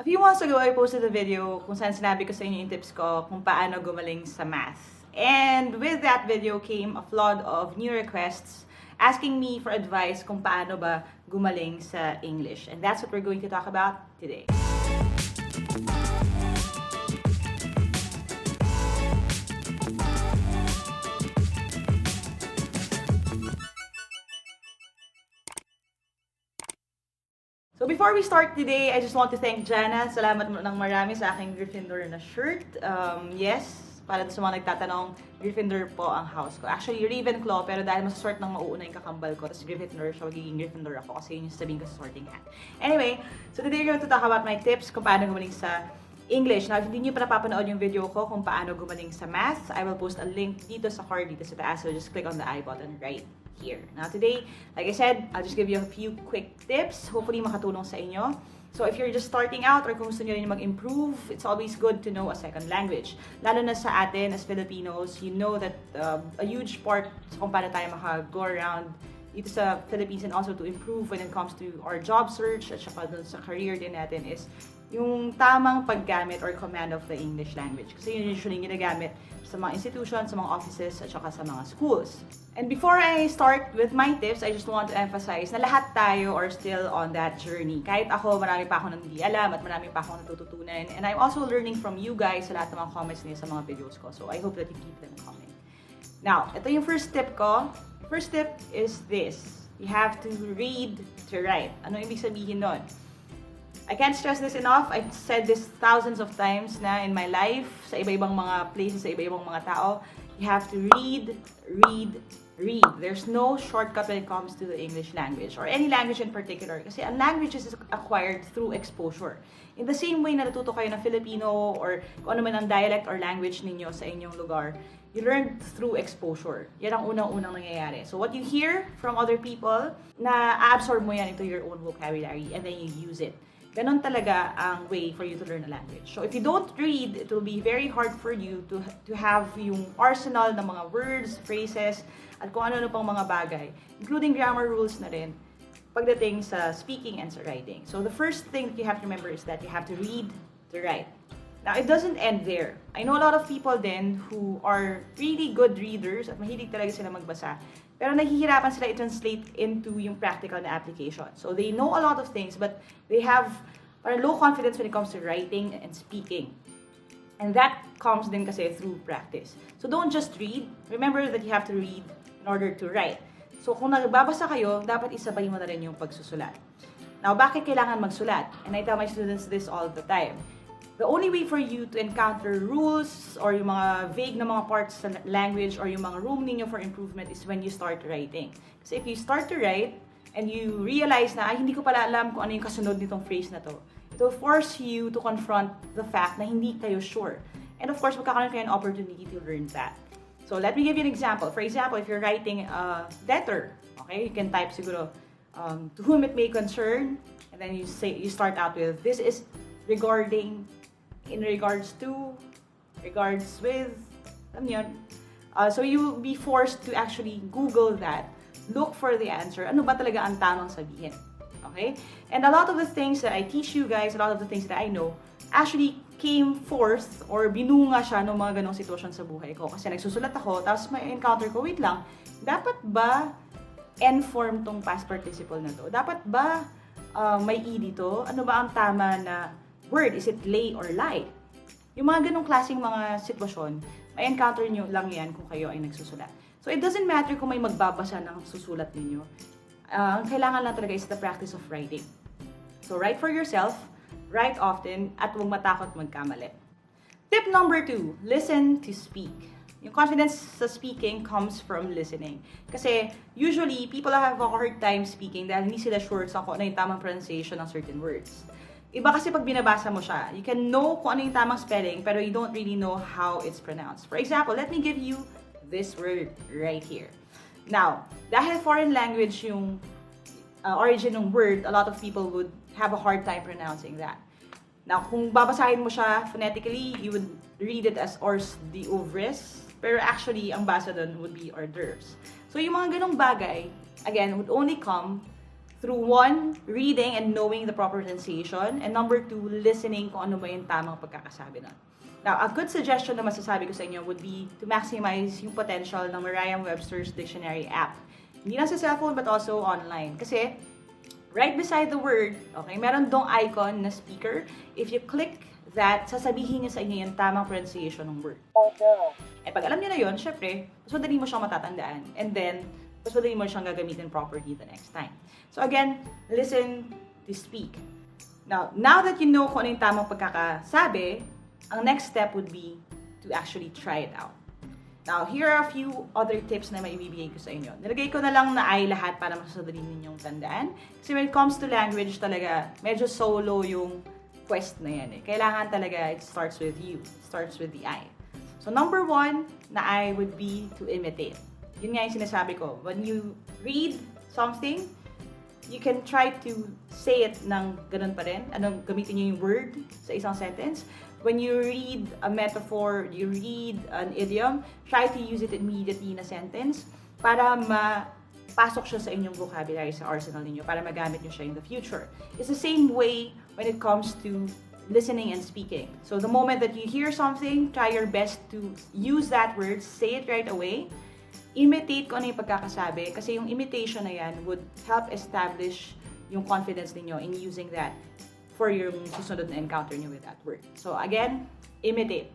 few months ago, I posted a video kung saan sinabi ko sa inyo yung tips ko kung paano gumaling sa math. And with that video came a flood of new requests asking me for advice kung paano ba gumaling sa English. And that's what we're going to talk about today. So before we start today, I just want to thank Jana. Salamat ng marami sa aking Gryffindor na shirt. Yes, para sa mga nagtatanong, Gryffindor po ang house ko. Actually, Ravenclaw, pero dahil masasort ng mauuna yung kakambal ko, tapos Gryffindor, so magiging Gryffindor ako kasi yun yung sabihin ko sa sorting hat. Anyway, so today we're going to talk about my tips kung paano gumaling sa English. Now, if hindi nyo pa napapanood yung video ko kung paano gumaling sa math, I will post a link dito sa card dito sa taas. So just click on the I button right here. Now today, like I said, I'll just give you a few quick tips. Hopefully makatulong sa inyo. So if you're just starting out or kung gusto nyo rin mag-improve, it's always good to know a second language. Lalo na sa atin as Filipinos, you know that a huge part kung paano tayo maka-go around dito sa Philippines and also to improve when it comes to our job search at saka dun sa career din natin is yung tamang paggamit or command of the English language. Kasi yun usually ginagamit sa mga institutions, sa mga offices, at saka sa mga schools. And before I start with my tips, I just want to emphasize na lahat tayo are still on that journey. Kahit ako, marami pa ako hindi alam at marami pa ako natututunan. And I'm also learning from you guys sa lahat ng mga comments niyo sa mga videos ko. So I hope that you keep them coming. Now, ito yung first tip ko. First tip is this. You have to read to write. Ano ibig sabihin nun? I can't stress this enough. I've said this thousands of times na in my life, sa iba-ibang mga places, sa iba-ibang mga tao. You have to read, read, read. There's no shortcut when it comes to the English language or any language in particular. Kasi ang language is acquired through exposure. In the same way na natuto kayo ng Filipino or kung ano man ang dialect or language ninyo sa inyong lugar, you learn through exposure. Yan ang unang-unang nangyayari. So what you hear from other people, na-absorb mo yan into your own vocabulary and then you use it. Ganon talaga ang way for you to learn a language. So if you don't read, it will be very hard for you to have yung arsenal ng mga words, phrases, at kung ano-ano pang mga bagay, including grammar rules na rin, pagdating sa speaking and sa writing. So the first thing that you have to remember is that you have to read to write. Now, it doesn't end there. I know a lot of people then who are really good readers at mahilig talaga sila magbasa, pero nahihirapan sila i-translate into yung practical na application. So they know a lot of things, but they have parang low confidence when it comes to writing and speaking. And that comes din kasi through practice. So don't just read. Remember that you have to read in order to write. So kung nagbabasa kayo, dapat isabay mo na rin yung pagsusulat. Now, bakit kailangan magsulat? And I tell my students this all the time. The only way for you to encounter rules or yung mga vague na mga parts sa language or yung mga room ninyo for improvement is when you start writing. Kasi if you start to write and you realize na, ay, hindi ko pala alam kung ano yung kasunod nitong phrase na to, it will force you to confront the fact na hindi kayo sure. And of course, magkakaroon kayo an opportunity to learn that. So let me give you an example. For example, if you're writing a letter, okay, you can type siguro, to whom it may concern, and then you start out with, this is regarding, in regards to, regards with, alam yun. So you'll be forced to actually Google that, look for the answer, ano ba talaga ang tamang sabihin. Okay? And a lot of the things that I teach you guys, a lot of the things that I know, actually came forth or binunga siya ng mga ganong sitwasyon sa buhay ko. Kasi nagsusulat ako, tapos may encounter ko, wait lang, dapat ba N-form tong past participle na to? Dapat ba may E dito? Ano ba ang tama na word? Is it lay or lie? Yung mga ganong klaseng mga sitwasyon, may encounter nyo lang yan kung kayo ay nagsusulat. So it doesn't matter kung may magbabasa ng susulat ninyo. Ang kailangan lang talaga is the practice of writing. So write for yourself, write often, at huwag matakot magkamali. Tip number 2, listen to speak. Yung confidence sa speaking comes from listening. Kasi usually, people have a hard time speaking dahil hindi sila sure sa kung ano yung tamang pronunciation ng certain words. Iba kasi pag binabasa mo siya, you can know kung ano yung tamang spelling, pero you don't really know how it's pronounced. For example, let me give you this word right here. Now, dahil foreign language yung origin ng word, a lot of people would have a hard time pronouncing that. Now, kung babasahin mo siya phonetically, you would read it as hors d'oeuvres, pero actually, ang basa doon would be hors d'oeuvres. So, yung mga ganong bagay, again, would only come through one, reading and knowing the proper pronunciation, and number two, listening kung ano ba yung tamang pagkakasabi nun. Now, a good suggestion na masasabi ko sa inyo would be to maximize yung potential ng Merriam-Webster's Dictionary app. Hindi lang sa cellphone but also online. Kasi, right beside the word, okay, meron dong icon na speaker. If you click that, sasabihin niya sa inyo yung tamang pronunciation ng word. Eh, pag alam niyo na yun, syempre, mas madali mo siyang matatandaan. And then, mas madali mo siyang gagamitin properly the next time. So again, listen to speak. Now that you know kung ano yung tamang pagkakasabi, ang next step would be to actually try it out. Now, here are a few other tips na maibibigay ko sa inyo. Nilagay ko na lang na ay lahat para mas madali ninyong tandaan. Kasi when it comes to language talaga, medyo solo yung quest na yan eh. Kailangan talaga it starts with you. It starts with the I. So number one na I would be to imitate. Yun nga yung sinasabi ko. When you read something, you can try to say it ng ganun pa rin. Gamitin nyo yung word sa isang sentence. When you read a metaphor, you read an idiom, try to use it immediately in a sentence para mapasok siya sa inyong vocabulary, sa arsenal ninyo, para magamit nyo siya in the future. It's the same way when it comes to listening and speaking. So the moment that you hear something, try your best to use that word, say it right away. Imitate kung ano yung pagkakasabi kasi yung imitation na yan would help establish yung confidence ninyo in using that for yung susunod na encounter nyo with that word. So again, imitate.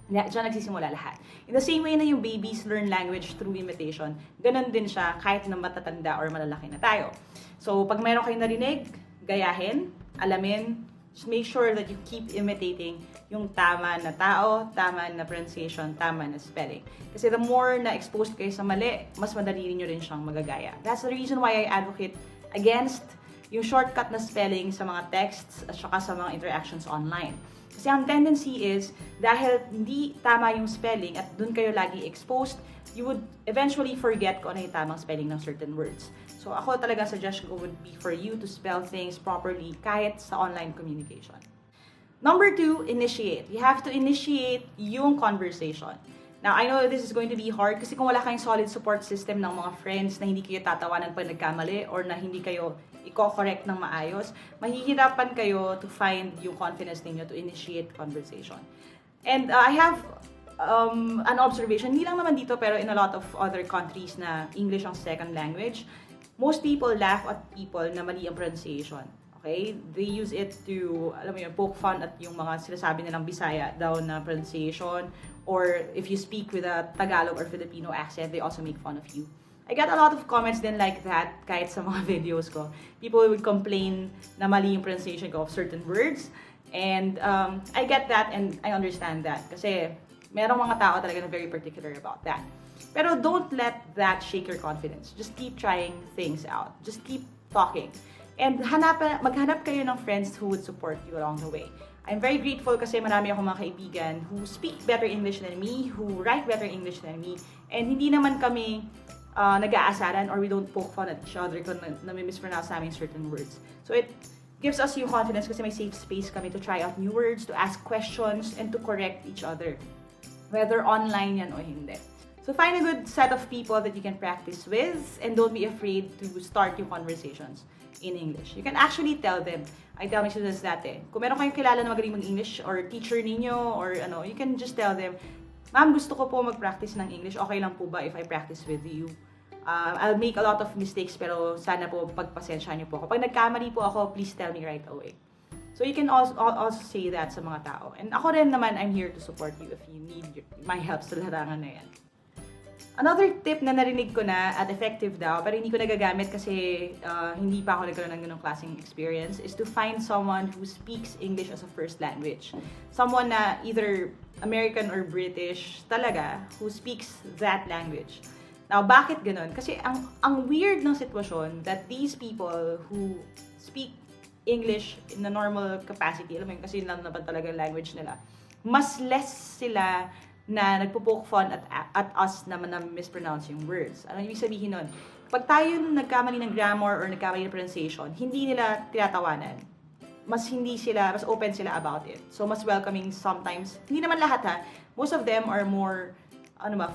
Diyan nagsisimula lahat. In the same way na yung babies learn language through imitation, ganun din siya kahit na matatanda or malalaki na tayo. So pag meron kayong narinig, gayahin, alamin, just make sure that you keep imitating yung tama na tao, tama na pronunciation, tama na spelling. Kasi the more na exposed kayo sa mali, mas madali niyo rin siyang magagaya. That's the reason why I advocate against yung shortcut na spelling sa mga texts at saka sa mga interactions online. Kasi ang tendency is, dahil hindi tama yung spelling at dun kayo lagi exposed, you would eventually forget kung ano yung tamang spelling ng certain words. So ako talaga suggestion ko would be for you to spell things properly kahit sa online communication. Number two, initiate. You have to initiate yung conversation. Now, I know this is going to be hard kasi kung wala kayong solid support system ng mga friends na hindi kayo tatawanan pag nagkamali or na hindi kayo i-correct ng maayos, mahihirapan kayo to find yung confidence ninyo to initiate conversation. And I have an observation, hindi lang naman dito pero in a lot of other countries na English ang second language, most people laugh at people na mali ang pronunciation. Okay? They use it to, alam mo yun, poke fun at yung mga sinasabi nilang Bisaya daw na pronunciation. Or if you speak with a Tagalog or Filipino accent, they also make fun of you. I got a lot of comments din like that kahit sa mga videos ko. People would complain na mali yung pronunciation ko of certain words. And I get that and I understand that. Kasi merong mga tao talaga na very particular about that. Pero don't let that shake your confidence. Just keep trying things out. Just keep talking. And maghanap kayo ng friends who would support you along the way. I'm very grateful kasi marami akong mga kaibigan who speak better English than me, who write better English than me, and hindi naman kami nag-aasaran or we don't poke fun at each other kung nami-mispronounce namin certain words. So it gives us yung confidence kasi may safe space kami to try out new words, to ask questions, and to correct each other. Whether online yan o hindi. So find a good set of people that you can practice with and don't be afraid to start yung conversations in English. You can actually tell them. I tell my students dati, kung meron kayong kilala na magaling mag-English or teacher ninyo or ano, you can just tell them, Ma'am, gusto ko po mag-practice ng English. Okay lang po ba if I practice with you? I'll make a lot of mistakes pero sana po pagpasensya niyo po ako. Pag nagkamali po ako, please tell me right away. So you can also say that sa mga tao. And ako rin naman, I'm here to support you if you need my help sa larangan na yan. Another tip na narinig ko na at effective daw, pero hindi ko nagagamit kasi hindi pa ako nagkaroon ng ganung klaseng experience, is to find someone who speaks English as a first language. Someone na either American or British talaga, who speaks that language. Now, bakit ganun? Kasi ang weird ng sitwasyon that these people who speak English in a normal capacity, alam mo yun, kasi lang naman talaga language nila, mas less sila na nagpo-poke fun at us na mispronounce yung words. Ano ibig sabihin nun? Pag tayo nagkamali ng grammar or nagkamali ng pronunciation, hindi nila tinatawanan. Mas open sila about it. So, mas welcoming sometimes. Hindi naman lahat ha. Most of them are more,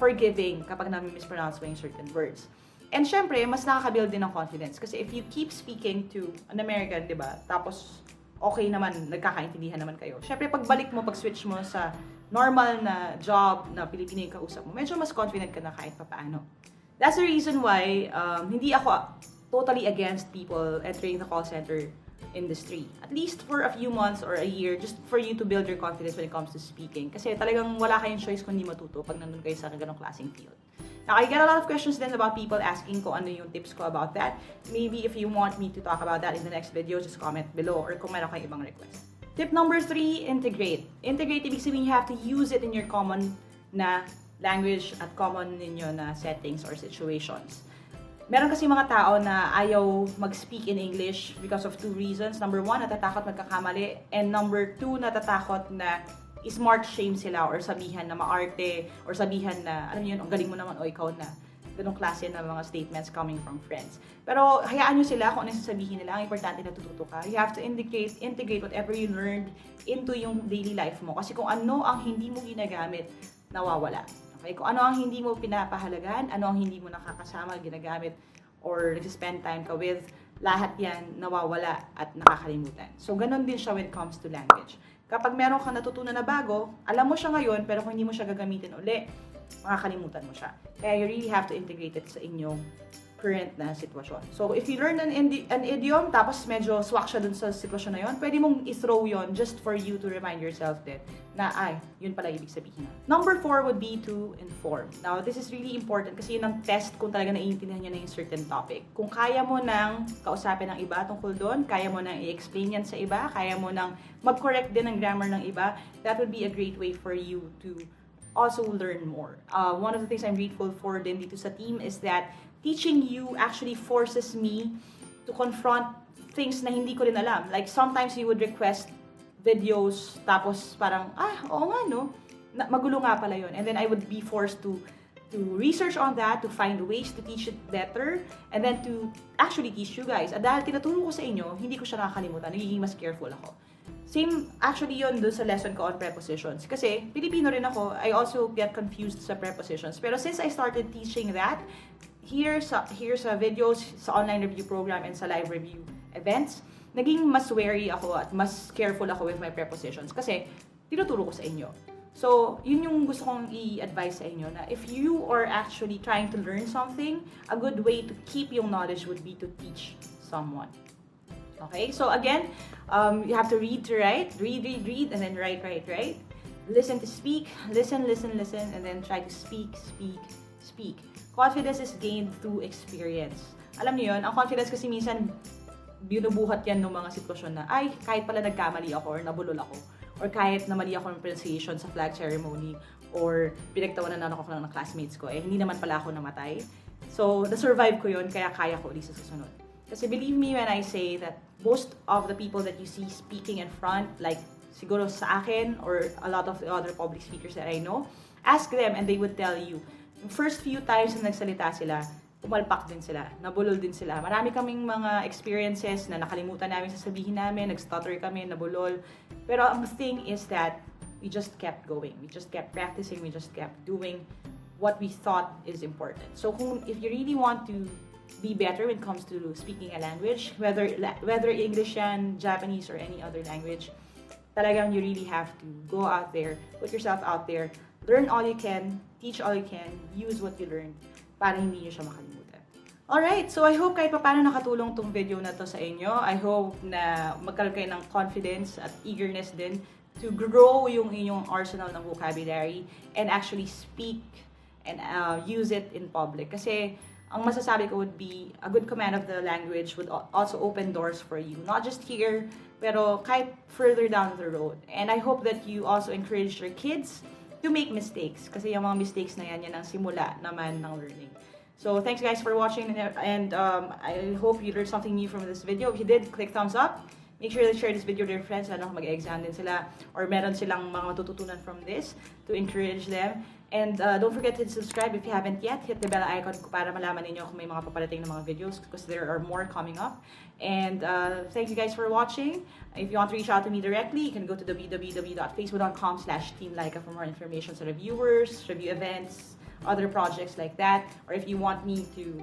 forgiving kapag mispronounce mo yung certain words. And syempre, mas nakaka-build din ng confidence. Kasi if you keep speaking to an American, di ba? Tapos, okay naman, nagkakaintindihan naman kayo. Syempre, pagbalik mo, pag-switch mo sa normal na job na Pilipino yung kausap mo, medyo mas confident ka na kahit papaano. That's the reason why hindi ako totally against people entering the call center industry. At least for a few months or a year, just for you to build your confidence when it comes to speaking. Kasi talagang wala kayong choice kung hindi matuto pag nandun kayo sa ganong klaseng field. Now, I get a lot of questions then about people asking ko ano yung tips ko about that. Maybe if you want me to talk about that in the next video, just comment below or kung meron kayong ibang request. Tip number 3, integrate. Integrate, ibig sabihin you have to use it in your common na language at common ninyo na settings or situations. Meron kasi mga tao na ayaw mag-speak in English because of 2 reasons. Number 1, natatakot magkakamali. And number 2, natatakot na smart shame sila or sabihan na maarte or sabihan na, alam niyo yun, ang galing mo naman o ikaw na. Ganong klase na mga statements coming from friends. Pero hayaan nyo sila kung ano sasabihin nila. Ang importante na tututo ka. You have to integrate whatever you learned into yung daily life mo. Kasi kung ano ang hindi mo ginagamit, nawawala. Okay? Kung ano ang hindi mo pinapahalagan, ano ang hindi mo nakakasama, ginagamit, or nag-spend time ka with, lahat yan nawawala at nakakalimutan. So, ganun din siya when it comes to language. Kapag meron kang natutunan na bago, alam mo siya ngayon, pero kung hindi mo siya gagamitin uli, makakalimutan mo siya. Kaya you really have to integrate it sa inyong current na sitwasyon. So, if you learn an idiom, tapos medyo swak siya dun sa sitwasyon na yon, pwede mong i-throw yon just for you to remind yourself din na, ay, yun pala ibig sabihin. Number 4 would be to inform. Now, this is really important kasi yun ang test kung talaga naiintindihan nyo na yung certain topic. Kung kaya mo nang kausapin ng iba tungkol doon, kaya mo nang i-explain yan sa iba, kaya mo nang mag-correct din ang grammar ng iba, that would be a great way for you to also learn more. One of the things I'm grateful for din dito sa team is that teaching you actually forces me to confront things na hindi ko rin alam. Like, sometimes you would request videos, tapos parang, oo nga, no? Magulo nga pala yun. And then I would be forced to research on that, to find ways to teach it better, and then to actually teach you guys. At dahil tinuturo ko sa inyo, hindi ko siya nakakalimutan. Nagiging mas careful ako. Same, actually yun doon sa lesson ko on prepositions. Kasi, Pilipino rin ako, I also get confused sa prepositions. Pero since I started teaching that, here sa videos, sa online review program, and sa live review events, naging mas wary ako at mas careful ako with my prepositions. Kasi, tinuturo ko sa inyo. So, yun yung gusto kong i-advise sa inyo na if you are actually trying to learn something, a good way to keep yung knowledge would be to teach someone. Okay, so again, you have to read to write, read, and then write. Listen to speak, listen, and then try to speak. Confidence is gained through experience. Alam niyo yun, ang confidence kasi minsan, binubuhat yan ng mga sitwasyon na, ay, kahit pala nagkamali ako or nabulol ako, or kahit namali ako ng pronunciation sa flag ceremony, or pinagtawanan na ako ng classmates ko, hindi naman pala ako namatay. So, na-survive ko yun, kaya kaya ko ulit sa susunod. Kasi believe me when I say that most of the people that you see speaking in front, like siguro sa akin or a lot of the other public speakers that I know, ask them and they would tell you, yung first few times na nagsalita sila, pumalpak din sila, nabulol din sila. Marami kaming mga experiences na nakalimutan namin sasabihin namin, nag-stutter kami, nabulol. Pero ang thing is that we just kept going. We just kept practicing, we just kept doing what we thought is important. So if you really want to be better when it comes to speaking a language, whether English yan, Japanese, or any other language, talagang you really have to go out there, put yourself out there, learn all you can, teach all you can, use what you learned, para hindi nyo siya makalimutan. Alright, so I hope kahit paano nakatulong tong video na to sa inyo. I hope na magkaroon kayo ng confidence at eagerness din to grow yung inyong arsenal ng vocabulary and actually speak and use it in public. Kasi ang masasabi ko would be a good command of the language would also open doors for you. Not just here, pero kahit further down the road. And I hope that you also encourage your kids to make mistakes. Kasi yung mga mistakes na yan ang simula naman ng learning. So, thanks guys for watching and I hope you learned something new from this video. If you did, click thumbs up. Make sure to share this video with your friends, lalo kung mag-exam din sila or meron silang mga matututunan from this to encourage them. And don't forget to subscribe if you haven't yet. Hit the bell icon para malaman ninyo kung may mga paparating na mga videos because there are more coming up. And thank you guys for watching. If you want to reach out to me directly, you can go to www.facebook.com/Team Lyqa for more information sa reviewers, review events, other projects like that. Or if you want me to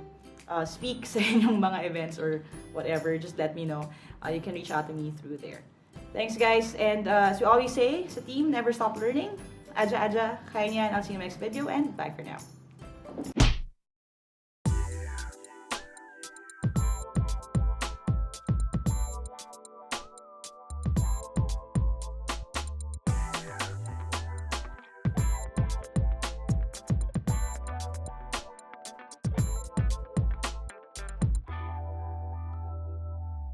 speak sa inyong mga events or whatever, just let me know. You can reach out to me through there. Thanks guys, and as we always say sa team, never stop learning. Aja aja, kaya niyan. I'll see you in the next video, and bye for now.